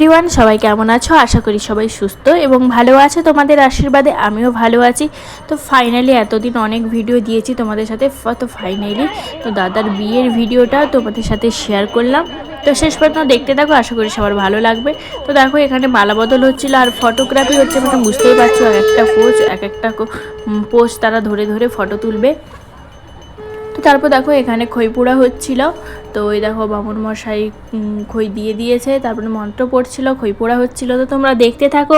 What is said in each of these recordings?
Everyone, সবাই কেমন আছো? আশা করি সবাই সুস্থ এবং ভালো আছে। তোমাদের আশীর্বাদে আমিও ভালো আছি। তো ফাইনালি এতদিন অনেক ভিডিও দিয়েছি তোমাদের সাথে, তো ফাইনালি তো দাদার বিয়ের ভিডিওটা তোমাদের সাথে শেয়ার করলাম। তো শেষ পর্যন্ত দেখতে থাকো, আশা করি সবার ভালো লাগবে। তো দেখো এখানে মালা বদল হচ্ছিলো আর ফটোগ্রাফি হচ্ছে, মানে বুঝতেই পারছো এক একটা পোজ এক একটা পোজ তারা ধরে ধরে ফটো তুলবে। তো তারপর দেখো এখানে খই পোড়া হচ্ছিল। তো ওই দেখো বামুন মশাই খই দিয়ে দিয়েছে, তারপরে মন্ত্র পড়ছিল, খই পোড়া হচ্ছিল। তো তোমরা দেখতে থাকো।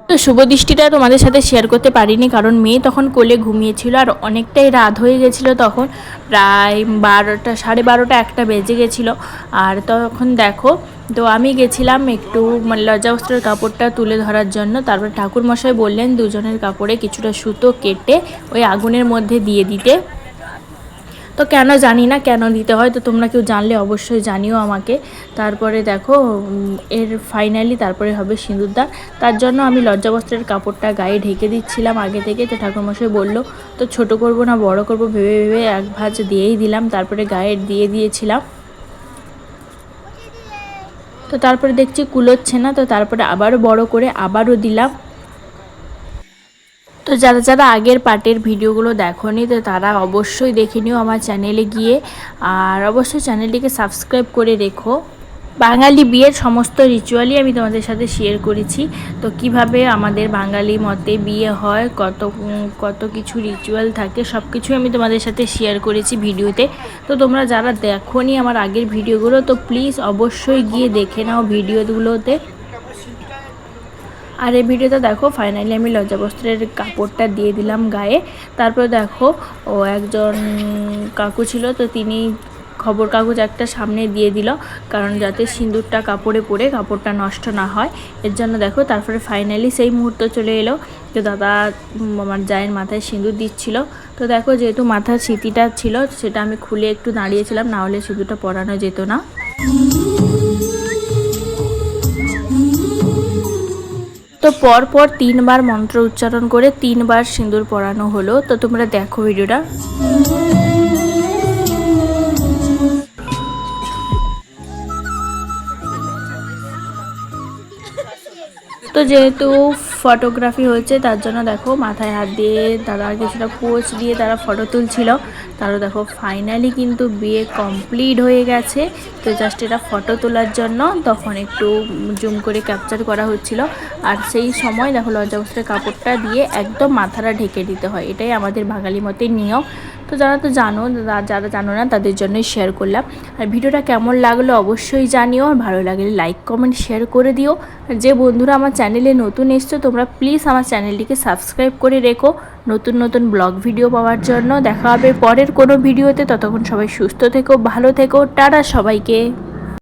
তো শুভ দৃষ্টিটা তোমাদের সাথে শেয়ার করতে পারিনি, কারণ মেয়ে তখন কোলে ঘুমিয়েছিল আর অনেকটাই রাত হয়ে গেছিলো। তখন প্রায় 12টা, 12:30, 1টা বেজে গেছিলো। আর তখন দেখো তো আমি গেছিলাম একটু লজ্জা বস্ত্রের কাপড়টা তুলে ধরার জন্য। তারপর ঠাকুরমশাই বললেন দুজনের কাপড়ে কিছুটা সুতো কেটে ওই আগুনের মধ্যে দিয়ে দিতে। তো কেন জানি না কেন দিতে হয়, তো তোমরা কেউ জানলে অবশ্যই জানিও আমাকে। তারপরে দেখো এর ফাইনালি তারপরে হবে সিঁদুরদান। তার জন্য আমি লজ্জাবস্ত্রের কাপড়টা গায়ে ঢেকে দিচ্ছিলাম আগে থেকে। তো ঠাকুরমশাই বলল তো ছোট করব না বড় করব ভেবে ভেবে এক ভাঁজ দিয়েই দিলাম, তারপরে গায়ে দিয়ে দিয়েছিলাম। তো তারপরে দেখছি কুলোচ্ছে না, তো তারপরে আবারও বড় করে আবারও দিলাম। তো যারা যারা আগের পার্টের ভিডিওগুলো দেখোনি, তো তারা অবশ্যই দেখে নিও আমার চ্যানেলে গিয়ে। আর অবশ্যই চ্যানেলটিকে সাবস্ক্রাইব করে রেখো। বাঙালি বিয়ের সমস্ত রিচুয়ালই আমি তোমাদের সাথে শেয়ার করেছি। তো কিভাবে আমাদের বাঙালি মতে বিয়ে হয়, কত কিছু রিচুয়াল থাকে, সব কিছুই আমি তোমাদের সাথে শেয়ার করেছি ভিডিওতে। তো তোমরা যারা দেখোনি আমার আগের ভিডিওগুলো, তো প্লিজ অবশ্যই গিয়ে দেখে নাও ভিডিওগুলোতে। আর এই ভিডিওতে দেখো ফাইনালি আমি লজ্জাবস্ত্রের কাপড়টা দিয়ে দিলাম গায়ে। তারপর দেখো ও একজন কাকু ছিল, তো তিনি খবর কাগজ একটা সামনে দিয়ে দিল, কারণ যাতে সিঁদুরটা কাপড়ে পরে কাপড়টা নষ্ট না হয় এর জন্য। দেখো তারপরে ফাইনালি সেই মুহূর্ত চলে এলো যে দাদা আমার জায়ের মাথায় সিঁদুর দিচ্ছিল। তো দেখো যেহেতু মাথার স্মৃতিটা ছিল সেটা আমি খুলে একটু দাঁড়িয়েছিলাম, না হলে সিঁদুরটা পরানো যেত না। তো পরপর 3বার মন্ত্র উচ্চারণ করে 3বার সিঁদুর পরানো হলো। তো তোমরা দেখো ভিডিওটা। তো যেহেতু ফটোগ্রাফি হচ্ছে তার জন্য দেখো মাথায় হাত দিয়ে তারা কিছুটা পোজ দিয়ে তারা ফটো তুলছিল। তারও দেখো ফাইনালি কিন্তু বিয়ে কমপ্লিট হয়ে গেছে। তো জাস্ট এটা ফটো তোলার জন্য তখন একটু জুম করে ক্যাপচার করা হচ্ছিল। আর সেই সময় দেখো লজ্জাবস্ত্রের কাপড়টা দিয়ে একদম মাথাটা ঢেকে দিতে হয়, এটাই আমাদের বাঙালি মতে নিয়ম। তো যারা তো জানো, যারা জানো না তাদের জন্যই শেয়ার করলাম। আর ভিডিওটা কেমন লাগলো অবশ্যই জানিও, আর ভালো লাগলে লাইক কমেন্ট শেয়ার করে দিও। আর যে বন্ধুরা আমার চ্যানেলে নতুন এসছো তোমরা প্লিজ আমার চ্যানেলটিকে সাবস্ক্রাইব করে রেখো নতুন নতুন ব্লগ ভিডিও পাওয়ার জন্য। দেখা হবে পরের কোনো ভিডিওতে, ততক্ষণ সবাই সুস্থ থেকো, ভালো থেকো, টাটা সবাইকে।